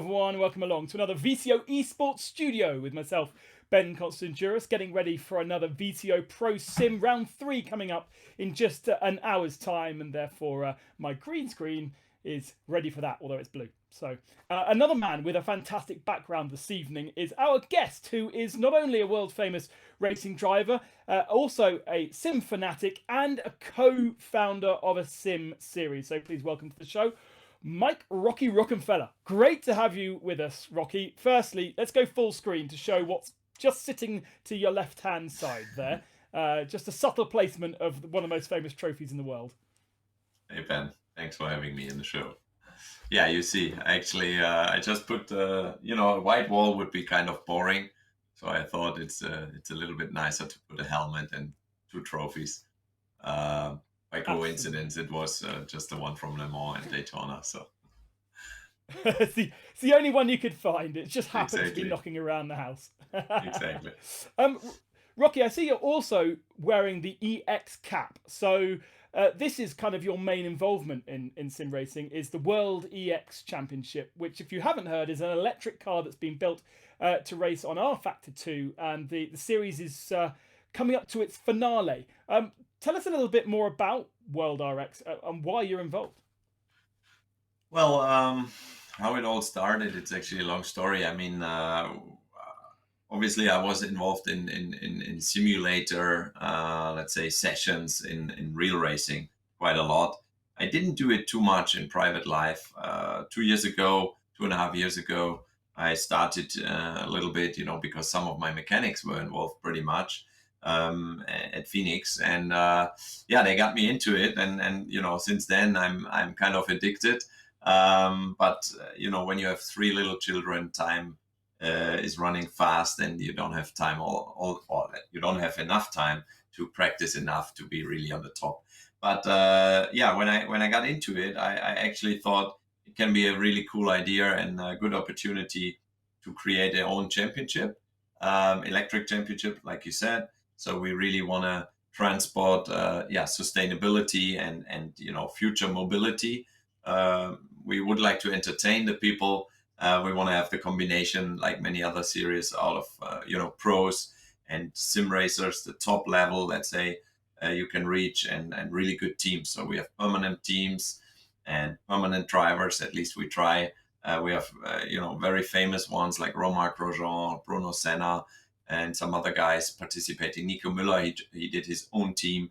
everyone, welcome along to another VCO Esports studio with myself, Ben Constanduros, getting ready for another VCO Pro Sim Round 3 coming up in just an hour's time, and therefore my green screen is ready for that, although it's blue. So another man with a fantastic background this evening is our guest, who is not only a world-famous racing driver, also a sim fanatic and a co-founder of a sim series. So please welcome to the show, Mike Rocky Rockenfeller. Great to have you with us, Rocky. Firstly, let's go full screen to show what's just sitting to your left-hand side there. Just a subtle placement of one of the most famous trophies in the world. Hey, Ben. Thanks for having me in the show. Yeah, you see, actually, I just put, a white wall would be kind of boring. So I thought it's a little bit nicer to put a helmet and two trophies. By coincidence, it was just the one from Le Mans and Daytona. So it's the only one you could find. It just happened to be Exactly. knocking around the house. Exactly. Rocky, I see you're also wearing the EX cap. So this is kind of your main involvement in sim racing, is the World EX Championship, which, if you haven't heard, is an electric car that's been built to race on R Factor 2. And the series is coming up to its finale. Tell us a little bit more about World RX and why you're involved. Well, how it all started, it's actually a long story. I mean, obviously, I was involved in simulator, let's say, sessions in real racing quite a lot. I didn't do it too much in private life. 2 years ago, 2.5 years ago, I started a little bit, because some of my mechanics were involved pretty much at Phoenix, and yeah, they got me into it, and since then I'm kind of addicted. But when you have three little children, time is running fast, and you don't have time or you don't have enough time to practice enough to be really on the top. But yeah, when I got into it, I actually thought it can be a really cool idea and a good opportunity to create our own championship, electric championship, like you said. So we really want to transport, sustainability and future mobility. We would like to entertain the people. We want to have the combination, like many other series, out of pros and sim racers, the top level, let's say, you can reach, and really good teams. So we have permanent teams and permanent drivers. At least we try. We have very famous ones like Romain Grosjean, Bruno Senna, and some other guys participating. Nico Müller, he did his own team.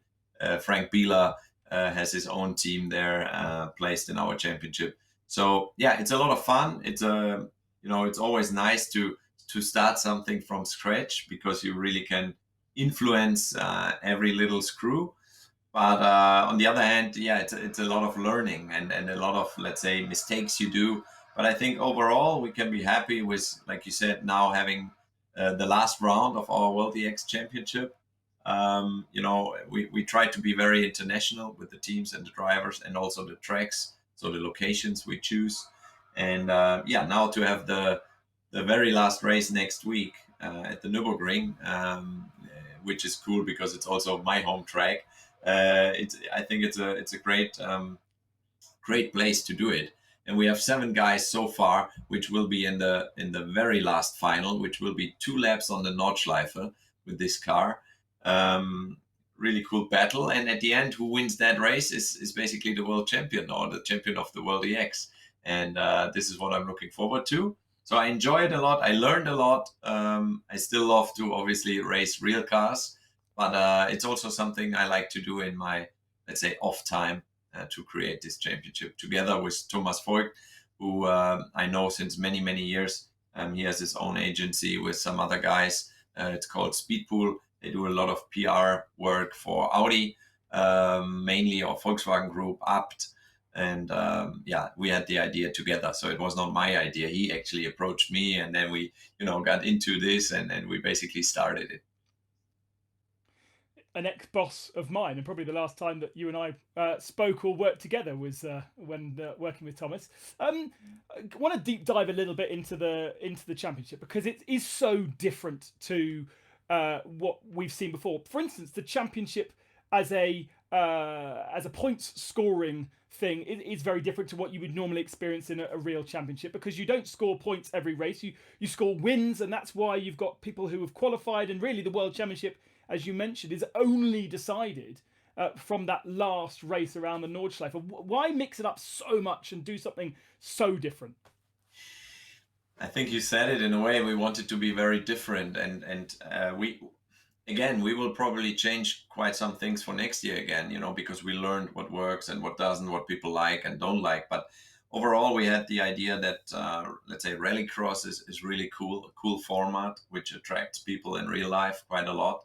Frank Bieler has his own team there, placed in our championship. So yeah, it's a lot of fun. It's it's always nice to start something from scratch, because you really can influence every little screw. But on the other hand, yeah, it's a lot of learning and a lot of, let's say, mistakes you do. But I think overall we can be happy with, like you said, now having the last round of our World EX Championship. We try to be very international with the teams and the drivers, and also the tracks, so the locations we choose. And now to have the very last race next week at the Nürburgring, which is cool because it's also my home track. I think it's a great place to do it. And we have 7 guys so far, which will be in the very last final, which will be 2 laps on the Nordschleife with this car. Really cool battle, and at the end, who wins that race is basically the world champion, or the champion of the World EX. And this is what I'm looking forward to. So I enjoy it a lot. I learned a lot. I still love to obviously race real cars, but it's also something I like to do in my, let's say, off time, to create this championship together with Thomas Voigt, who I know since many years. He has his own agency with some other guys. It's called Speedpool. They do a lot of PR work for Audi, mainly, or Volkswagen Group, Abt. And we had the idea together. So it was not my idea. He actually approached me, and then we, got into this, and we basically started it. An ex-boss of mine, and probably the last time that you and I spoke or worked together was when working with Thomas. I want to deep dive a little bit into the championship, because it is so different to what we've seen before. For instance, the championship as a as a points scoring thing is very different to what you would normally experience in a real championship, because you don't score points every race. You score wins, and that's why you've got people who have qualified, and really the World Championship, as you mentioned, is only decided from that last race around the Nordschleife. Why mix it up so much and do something so different? I think you said it in a way. We wanted to be very different, and we will probably change quite some things for next year again. Because we learned what works and what doesn't, what people like and don't like. But overall, we had the idea that let's say rallycross is really cool, a cool format which attracts people in real life quite a lot.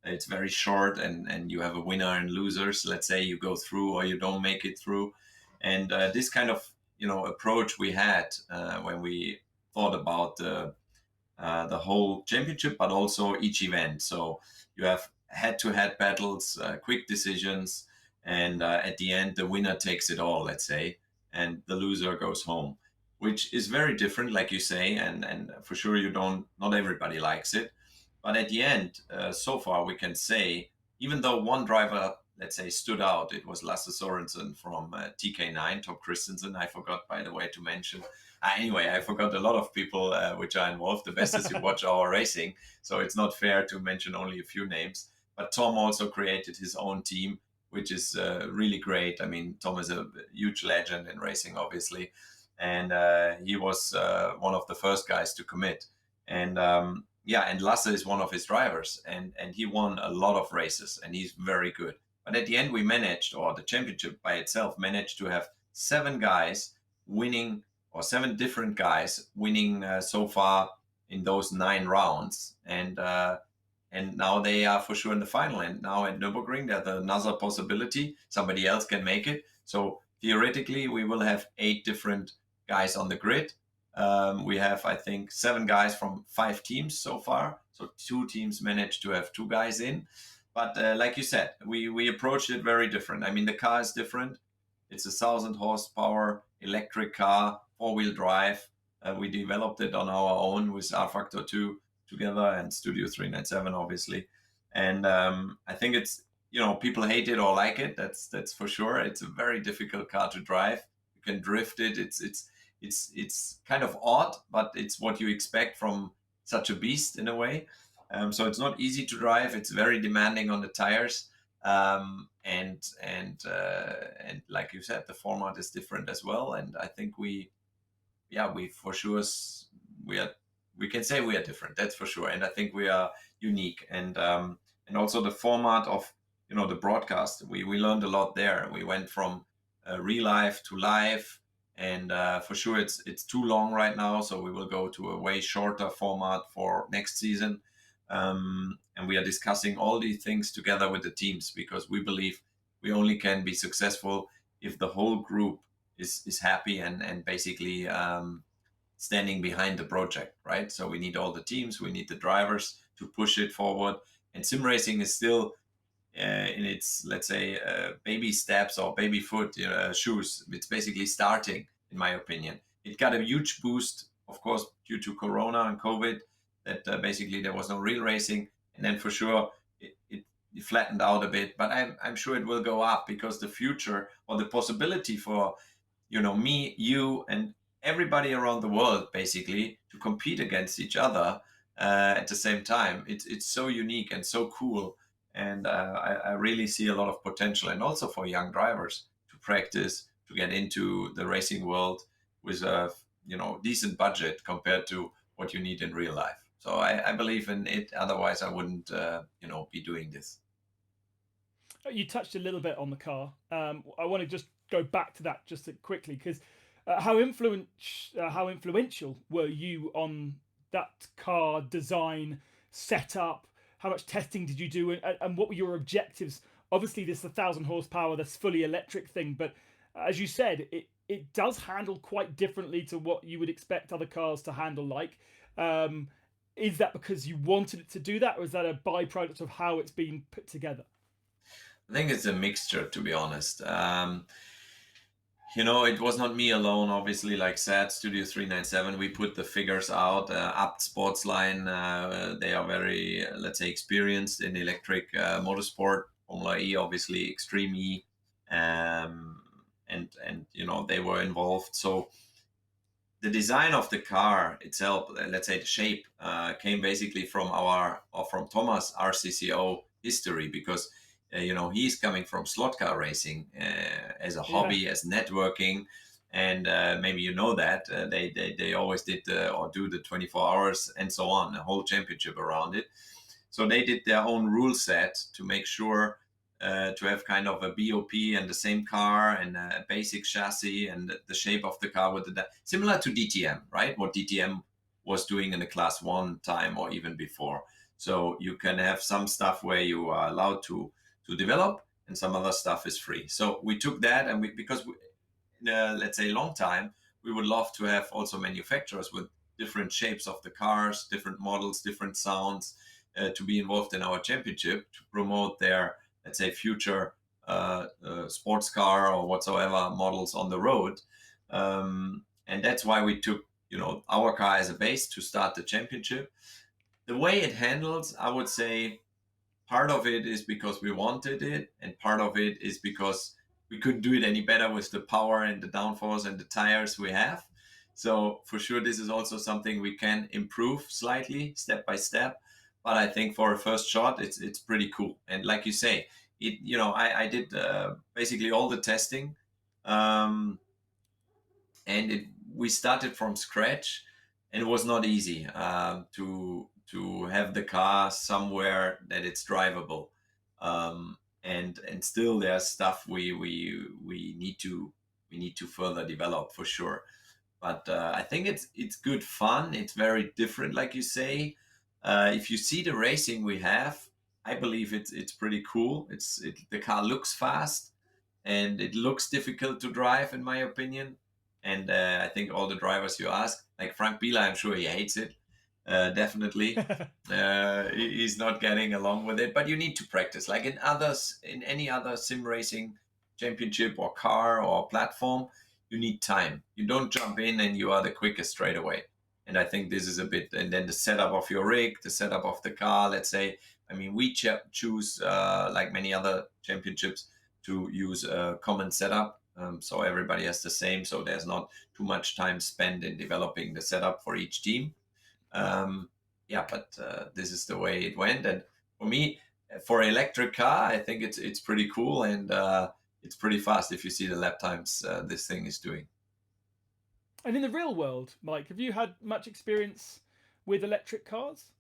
It's very short, and you have a winner and losers. Let's say you go through or you don't make it through, and this kind of approach we had when we thought about the whole championship, but also each event. So you have head-to-head battles, quick decisions, and at the end, the winner takes it all, let's say, and the loser goes home, which is very different, like you say, and for sure not everybody likes it. But at the end, so far, we can say, even though one driver, let's say, stood out, it was Lasse Sorensen from TK9, Tom Christensen. I forgot, by the way, to mention. Anyway, I forgot a lot of people which are involved. The best is you watch our racing, so it's not fair to mention only a few names. But Tom also created his own team, which is really great. I mean, Tom is a huge legend in racing, obviously, and he was one of the first guys to commit. And and Lasse is one of his drivers, and he won a lot of races, and he's very good. But at the end, we managed, or the championship by itself managed to have 7 guys winning, or 7 different guys winning so far in those 9 rounds, and now they are for sure in the final. And now at Nürburgring, there's another possibility. Somebody else can make it. So theoretically, we will have 8 different guys on the grid. We have, I think, 7 guys from 5 teams so far. So 2 teams managed to have 2 guys in. But like you said, we approached it very different. I mean, the car is different. It's a 1,000 horsepower electric car, 4-wheel drive. We developed it on our own with R Factor 2 together and Studio 397, obviously. And I think it's, people hate it or like it. That's for sure. It's a very difficult car to drive. You can drift it. It's kind of odd, but it's what you expect from such a beast in a way. So it's not easy to drive. It's very demanding on the tires. And like you said, the format is different as well. And I think we for sure, we can say we are different. That's for sure. And I think we are unique. And also the format of, the broadcast, we learned a lot there. We went from real life to live, and for sure it's too long right now. So we will go to a way shorter format for next season. And we are discussing all these things together with the teams, because we believe we only can be successful if the whole group is happy and basically standing behind the project, right? So we need all the teams, we need the drivers to push it forward. And sim racing is still in its, let's say, baby steps or baby foot shoes. It's basically starting, in my opinion. It got a huge boost, of course, due to Corona and COVID, that basically there was no real racing. And then for sure, it flattened out a bit. But I'm sure it will go up, because the future, or the possibility for, me, you, and everybody around the world, basically, to compete against each other at the same time, it's so unique and so cool. And I really see a lot of potential, and also for young drivers to practice, to get into the racing world with a decent budget compared to what you need in real life. So I believe in it. Otherwise, I wouldn't be doing this. You touched a little bit on the car. I want to just go back to that just quickly, because how influential were you on that car design setup? How much testing did you do, and what were your objectives? Obviously, this 1,000 horsepower, this fully electric thing, but as you said, it does handle quite differently to what you would expect other cars to handle like. Is that because you wanted it to do that, or is that a byproduct of how it's been put together? I think it's a mixture, to be honest. It was not me alone, obviously. Like said, Studio 397, we put the figures out. Abt Sportsline, they are very, let's say, experienced in electric motorsport Formula E, obviously Extreme E, and they were involved. So the design of the car itself, let's say the shape, came basically from Thomas RCCO history, because he's coming from slot car racing as a Yeah. hobby, as networking, and maybe that they always did or do the 24 hours and so on, a whole championship around it. So they did their own rule set to make sure to have kind of a BOP and the same car and a basic chassis and the shape of the car with similar to DTM, right? What DTM was doing in the class 1 time or even before. So you can have some stuff where you are allowed to develop, and some other stuff is free. So we took that, and because in a, let's say, long time, we would love to have also manufacturers with different shapes of the cars, different models, different sounds, to be involved in our championship to promote their, let's say, future sports car or whatsoever models on the road. And that's why we took our car as a base to start the championship. The way it handles, I would say, part of it is because we wanted it, and part of it is because we couldn't do it any better with the power and the downforce and the tires we have. So for sure, this is also something we can improve slightly, step by step. But I think for a first shot, it's pretty cool. And like you say, I did basically all the testing, um, and we started from scratch, and it was not easy to have the car somewhere that it's drivable, and still there's stuff we need to further develop for sure. But I think it's good fun. It's very different, like you say. If you see the racing we have, I believe it's pretty cool. The car looks fast, and it looks difficult to drive, in my opinion. And I think all the drivers you ask, like Frank Biela, I'm sure he hates it. Definitely, he's not getting along with it. But you need to practice, like in any other sim racing championship or car or platform. You need time. You don't jump in and you are the quickest straight away. And I think this is a bit. And then the setup of your rig, the setup of the car. Let's say, I mean, we choose like many other championships to use a common setup. So everybody has the same. So there's not too much time spent in developing the setup for each team. Yeah, but this is the way it went. And for me, for electric car, I think it's pretty cool, and it's pretty fast if you see the lap times this thing is doing. And in the real world, Mike, have you had much experience with electric cars?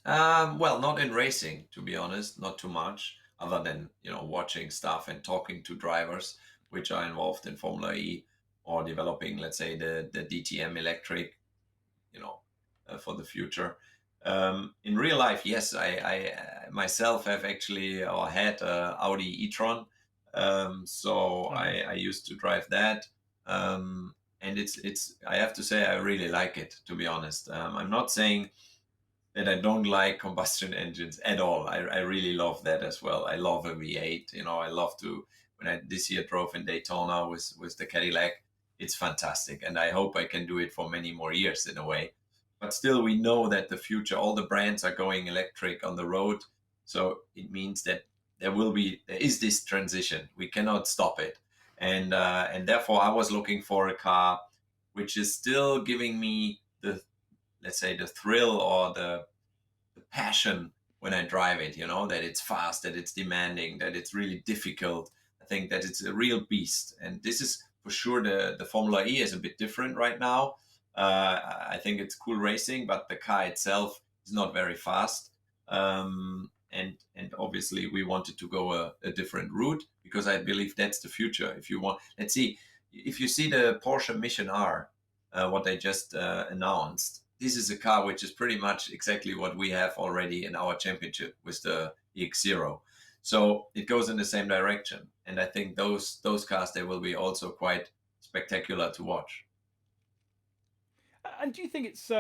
Well, not in racing, to be honest, not too much, other than watching stuff and talking to drivers which are involved in Formula E or developing, let's say, the DTM electric, you know, for the future. In real life, yes, I myself have actually or had Audi e-tron, so Nice. I used to drive that, and it's I have to say I really like it, to be honest. I'm not saying that I don't like combustion engines at all. I really love that as well. I love a V8. I love to when I this year drove in Daytona with the Cadillac. It's fantastic, and I hope I can do it for many more years in a way. But still, we know that the future, all the brands are going electric on the road, so it means that there is this transition. We cannot stop it, and therefore I was looking for a car which is still giving me the, let's say, the thrill or the passion when I drive it, that it's fast, that it's demanding, that it's really difficult. I think that it's a real beast. And this is for sure the Formula E is a bit different right now. I think it's cool racing, but the car itself is not very fast. And obviously we wanted to go a different route, because I believe that's the future. If you want, let's see, if you see the Porsche Mission R, what they just announced, this is a car which is pretty much exactly what we have already in our championship with the X0. So it goes in the same direction, and I think those cars, they will be also quite spectacular to watch. And do you think it's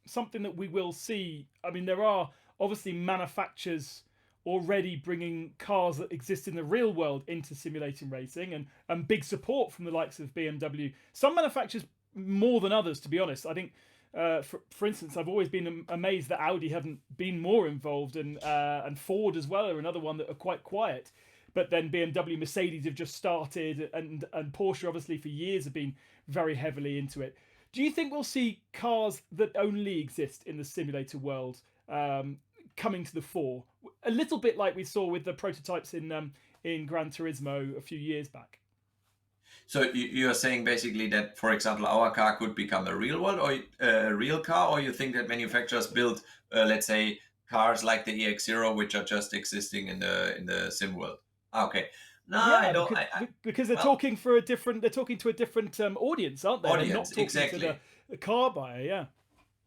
something that we will see? I mean, there are obviously manufacturers already bringing cars that exist in the real world into simulating racing, and big support from the likes of BMW. Some manufacturers more than others, to be honest. I think For instance, I've always been amazed that Audi haven't been more involved, and Ford as well are another one that are quite quiet. But then BMW, Mercedes have just started, and Porsche obviously for years have been very heavily into it. Do you think we'll see cars that only exist in the simulator world coming to the fore, a little bit like we saw with the prototypes in Gran Turismo a few years back? So you're saying basically that, for example, our car could become a real world or a real car, or you think that manufacturers build, let's say, cars like the EX0, which are just existing in the sim world? Okay, no, I Yeah, don't. because Well, they're talking to a different audience, aren't they? They're audience not talking to exactly. the car buyer. Yeah,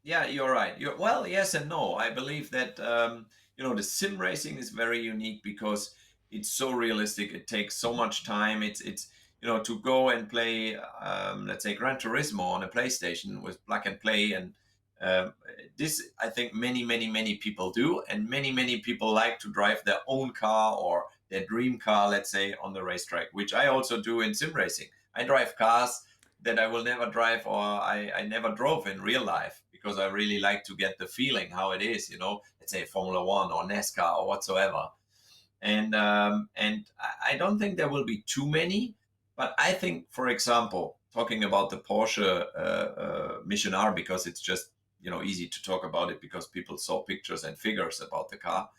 Yeah, you're right. Well, yes and no. I believe that the sim racing is very unique because it's so realistic. It takes so much time. It's to go and play, let's say, Gran Turismo on a PlayStation with plug and play, and um, this I think many people do, and many people like to drive their own car or their dream car, let's say, on the racetrack, which I also do in sim racing. I drive cars that I will never drive, or I never drove in real life, because I really like to get the feeling how it is, let's say Formula One or NASCAR or whatsoever. And I don't think there will be too many, but I think, for example, talking about the Porsche Mission R, because it's just easy to talk about it because people saw pictures and figures about the car.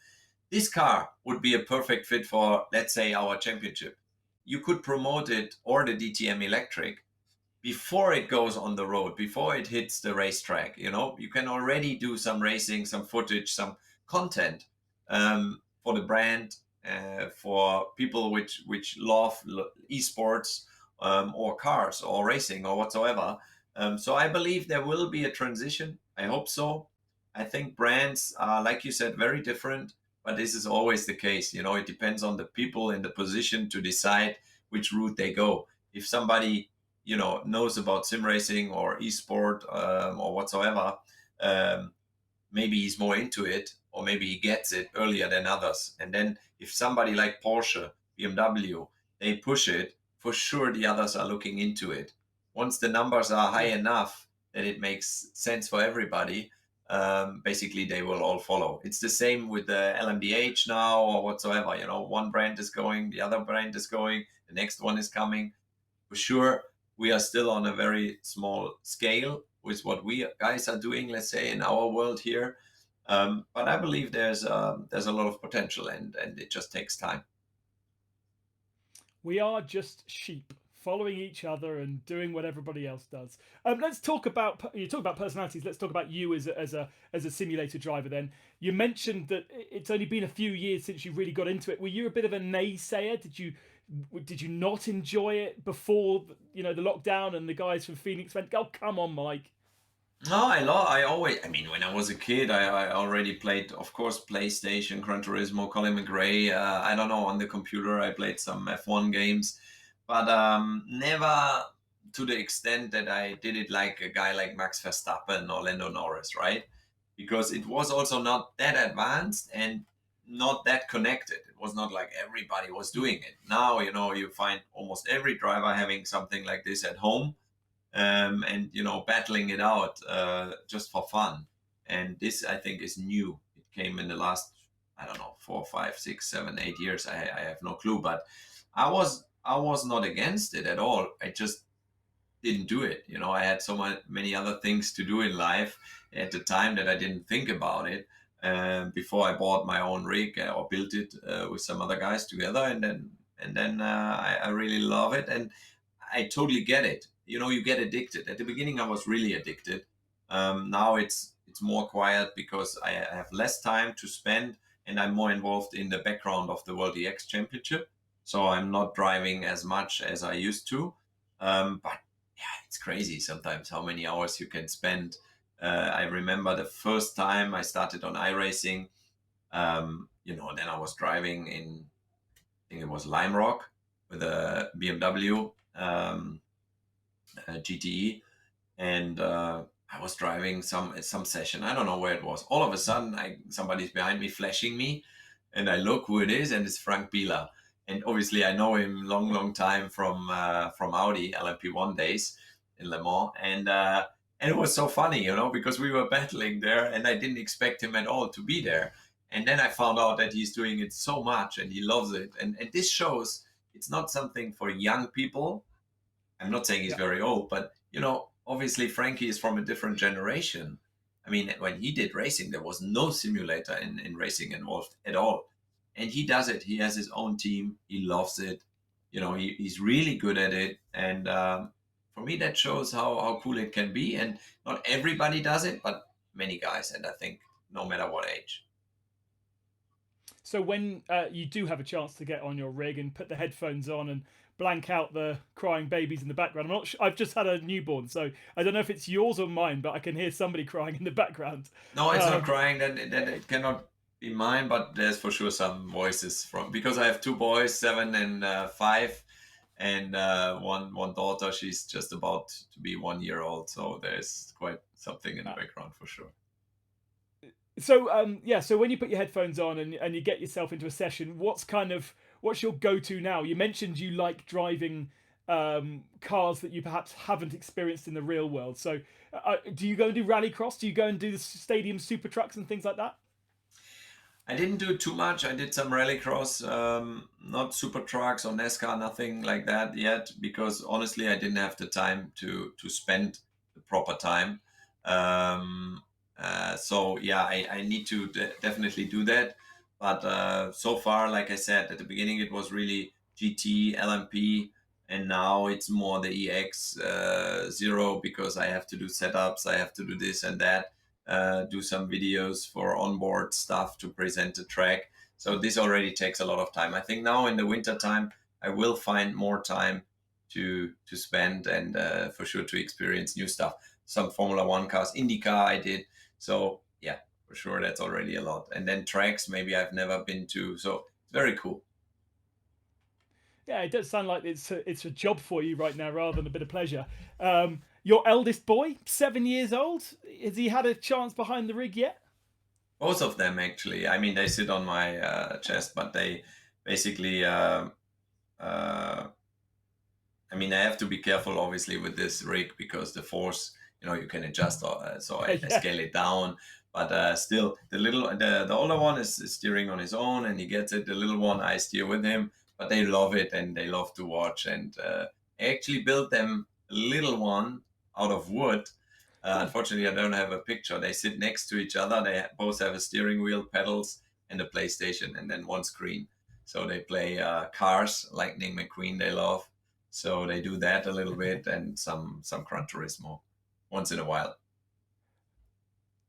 This car would be a perfect fit for, let's say, our championship. You could promote it, or the DTM Electric, before it goes on the road, before it hits the racetrack. You can already do some racing, some footage, some content for the brand, for people which love esports, or cars or racing or whatsoever. So I believe there will be a transition. I hope so. I think brands are, like you said, very different, but this is always the case. It depends on the people in the position to decide which route they go. If somebody knows about sim racing or esport, or whatsoever, um, maybe he's more into it, or maybe he gets it earlier than others. And then if somebody like Porsche, BMW, they push it, for sure the others are looking into it. Once the numbers are high yeah. enough that it makes sense for everybody, basically they will all follow. It's the same with the LMDH now or whatsoever. One brand is going, the other brand is going, the next one is coming. For sure, we are still on a very small scale with what we guys are doing, let's say, in our world here. But I believe there's a lot of potential, and it just takes time. We are just sheep following each other and doing what everybody else does. Let's talk about you talk about personalities. Let's talk about you as a simulator driver. Then you mentioned that it's only been a few years since you really got into it. Were you a bit of a naysayer? Did you not enjoy it before the lockdown and the guys from Phoenix went, "Oh, come on, Mike"? No, I mean, when I was a kid, I already played, of course, PlayStation, Gran Turismo, Colin McRae. I don't know, on the computer, I played some F1 games, but never to the extent that I did it like a guy like Max Verstappen or Lando Norris, right? Because it was also not that advanced and not that connected. It was not like everybody was doing it. Now, you find almost every driver having something like this at home, and battling it out, just for fun. And this, I think, is new. It came in the last, I don't know, 4, 5, 6, 7, 8 years. I have no clue, but I was not against it at all. I just didn't do it. I had so many other things to do in life at the time that I didn't think about it. Before I bought my own rig, or built it, with some other guys together, and then I really love it, and I totally get it. You get addicted. At the beginning, I was really addicted. Now it's more quiet because I have less time to spend, and I'm more involved in the background of the World EX Championship. So I'm not driving as much as I used to. But yeah, it's crazy sometimes how many hours you can spend. I remember the first time I started on iRacing. Then I was driving in, I think it was Lime Rock, with a BMW. GTE, and I was driving some session. I don't know where it was. All of a sudden, somebody's behind me flashing me, and I look who it is, and it's Frank Bieler. And obviously, I know him long time from Audi LMP1 days in Le Mans, and And it was so funny, because we were battling there, and I didn't expect him at all to be there. And then I found out that he's doing it so much and he loves it. And this shows it's not something for young people. I'm not saying he's Yeah. very old, but obviously Frankie is from a different generation. I mean, when he did racing, there was no simulator in racing involved at all. And he does it. He has his own team. He loves it. He's really good at it. And for me, that shows how cool it can be. And not everybody does it, but many guys. And I think no matter what age. So when you do have a chance to get on your rig and put the headphones on and blank out the crying babies in the background, I'm not sure, I've just had a newborn, so I don't know if it's yours or mine, but I can hear somebody crying in the background. No, it's not Um, crying. Then it cannot be mine. But there's for sure some voices from, because I have two boys, 7 and 5, and one daughter. She's just about to be 1 year old. So there's quite something in the background for sure. so yeah, so when you put your headphones on and you get yourself into a session, what's your go-to now? You mentioned you like driving cars that you perhaps haven't experienced in the real world. So do you go and do rallycross? Do you go and do the stadium super trucks and things like that? I didn't do too much. I did some rallycross, not super trucks or NASCAR, nothing like that yet, because honestly, I didn't have the time to spend the proper time. So yeah, I need to definitely do that. But so far, like I said at the beginning, it was really GT, LMP, and now it's more the EX zero, because I have to do setups, I have to do this and that, do some videos for onboard stuff to present the track. So this already takes a lot of time. I think now in the winter time, I will find more time to spend, and for sure to experience new stuff. Some Formula One cars, IndyCar I did. So yeah, for sure that's already a lot. And then tracks maybe I've never been to. So it's very cool. Yeah, it does sound like it's a job for you right now rather than a bit of pleasure. Your eldest boy, 7 years old, has he had a chance behind the rig yet? Both of them actually. I mean, they sit on my chest, but they basically. Uh, I mean, I have to be careful, obviously, with this rig, because the force, you can adjust. So I Yeah. scale it down. But still, the older one is steering on his own, and he gets it. The little one, I steer with him, but they love it and they love to watch. And I actually built them a little one out of wood. Oh, Unfortunately, I don't have a picture. They sit next to each other. They both have a steering wheel, pedals, and a PlayStation, and then one screen. So they play cars, Lightning McQueen. They love. So they do that a little bit, and some Gran Turismo once in a while.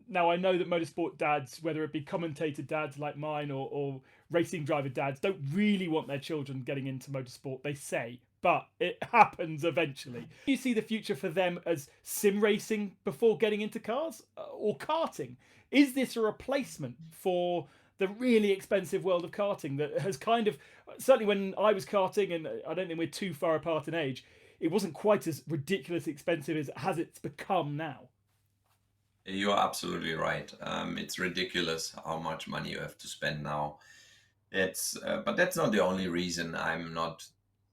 now I know that motorsport dads, whether it be commentator dads like mine or racing driver dads, don't really want their children getting into motorsport. They say, but it happens eventually. You see the future for them as sim racing before getting into cars or karting? Is this a replacement for the really expensive world of karting that has kind of, certainly when I was karting, and I don't think we're too far apart in age, it wasn't quite as ridiculously expensive as it's become now. You are absolutely right. It's ridiculous how much money you have to spend now. But that's not the only reason I'm not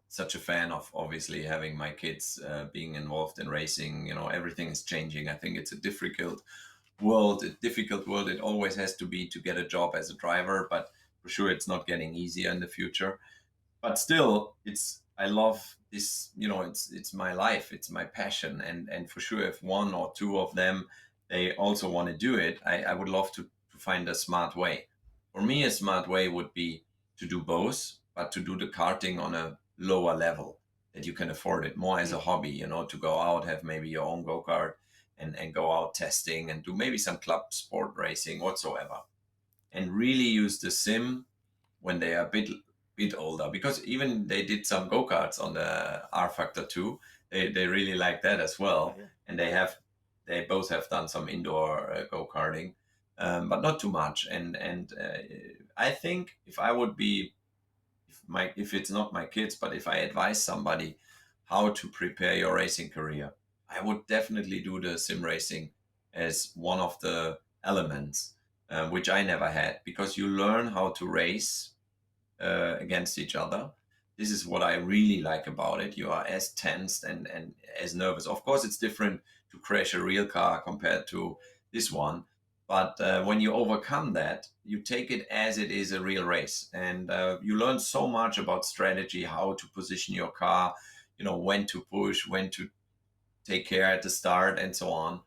such a fan of obviously having my kids being involved in racing. Everything is changing. I think it's a difficult world. It always has to be to get a job as a driver, but for sure it's not getting easier in the future. But still, I love this. It's my life. It's my passion, and for sure, if one or two of them they also want to do it, I would love to find a smart way. For me, a smart way would be to do both, but to do the karting on a lower level, that you can afford it more as a hobby, to go out, have maybe your own go-kart, and go out testing and do maybe some club sport racing whatsoever, and really use the sim when they are a bit older, because even they did some go-karts on the R Factor 2. They really like that as Oh, well, yeah. and they both have done some indoor go-karting, but not too much. And I think if I would be, if it's not my kids, but if I advise somebody how to prepare your racing career, I would definitely do the sim racing as one of the elements, which I never had, because you learn how to race against each other. This is what I really like about it. You are as tensed and as nervous. Of course, it's different to crash a real car compared to this one. But when you overcome that, you take it as it is a real race, and you learn so much about strategy, how to position your car, when to push, when to take care at the start, and so on.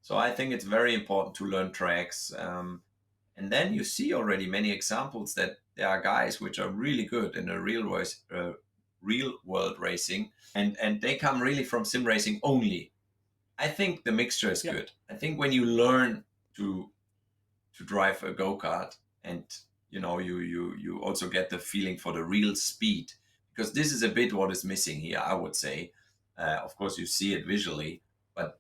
So I think it's very important to learn tracks. And then you see already many examples that there are guys which are really good in a real world racing, and they come really from sim racing only. I think the mixture is Yeah. good. I think when you learn to drive a go-kart, and you also get the feeling for the real speed, because this is a bit what is missing here, I would say. Of course you see it visually, but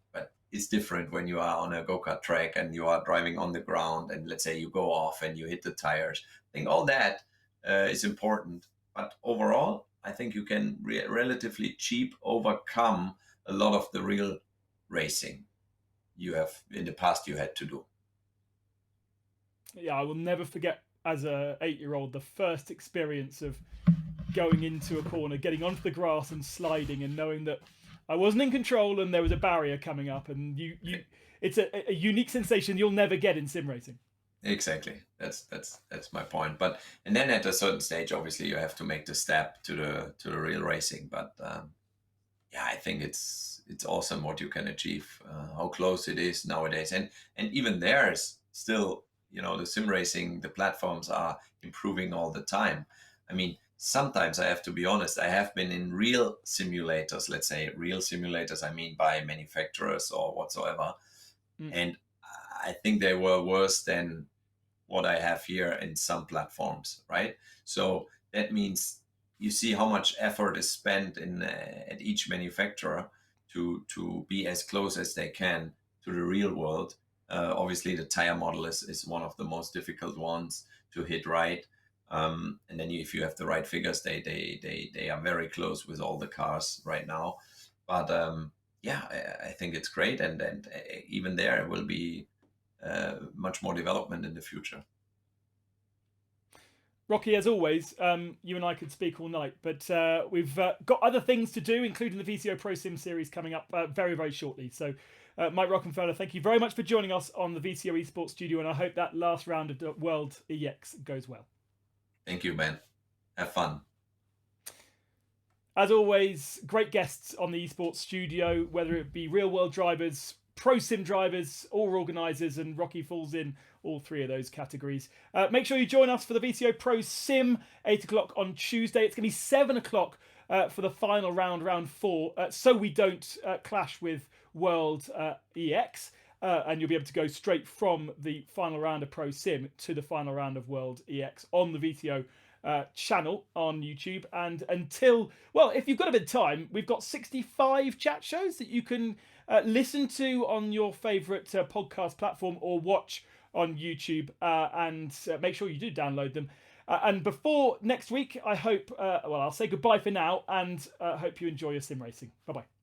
it's different when you are on a go-kart track and you are driving on the ground, and let's say you go off and you hit the tires. I think all that is important, but overall I think you can relatively cheap overcome a lot of the real racing you have in the past you had to do. Yeah, I will never forget as a 8-year-old the first experience of going into a corner, getting onto the grass and sliding, and knowing that I wasn't in control and there was a barrier coming up, and it's a unique sensation you'll never get in sim racing. Exactly. That's my point. But and then at a certain stage, obviously, you have to make the step to the real racing. But yeah, I think it's awesome what you can achieve, how close it is nowadays, and even there is still, the sim racing, the platforms are improving all the time. I mean, sometimes I have to be honest, I have been in real simulators, let's say real simulators, I mean by manufacturers or whatsoever, and I think they were worse than what I have here in some platforms, right? So that means you see how much effort is spent in at each manufacturer to be as close as they can to the real world. Obviously, the tire model is one of the most difficult ones to hit right. And then if you have the right figures, they are very close with all the cars right now. But yeah, I think it's great, and even there will be much more development in the future. Rocky, as always, you and I could speak all night, but we've got other things to do, including the VCO Pro Sim series coming up very, very shortly. So, Mike Rockenfeller, thank you very much for joining us on the VCO Esports studio, and I hope that last round of the World EX goes well. Thank you, Ben. Have fun. As always, great guests on the esports studio, whether it be real world drivers, pro sim drivers, or organisers, and Rocky falls in all three of those categories. Make sure you join us for the VCO Pro Sim, 8 o'clock on Tuesday. It's going to be 7 o'clock for the final round, round 4, so we don't clash with World EX. And you'll be able to go straight from the final round of Pro Sim to the final round of World EX on the VCO channel on YouTube. And until, well, if you've got a bit of time, we've got 65 chat shows that you can listen to on your favourite podcast platform or watch on YouTube, and make sure you do download them. And before next week, I hope, well, I'll say goodbye for now, and hope you enjoy your sim racing. Bye-bye.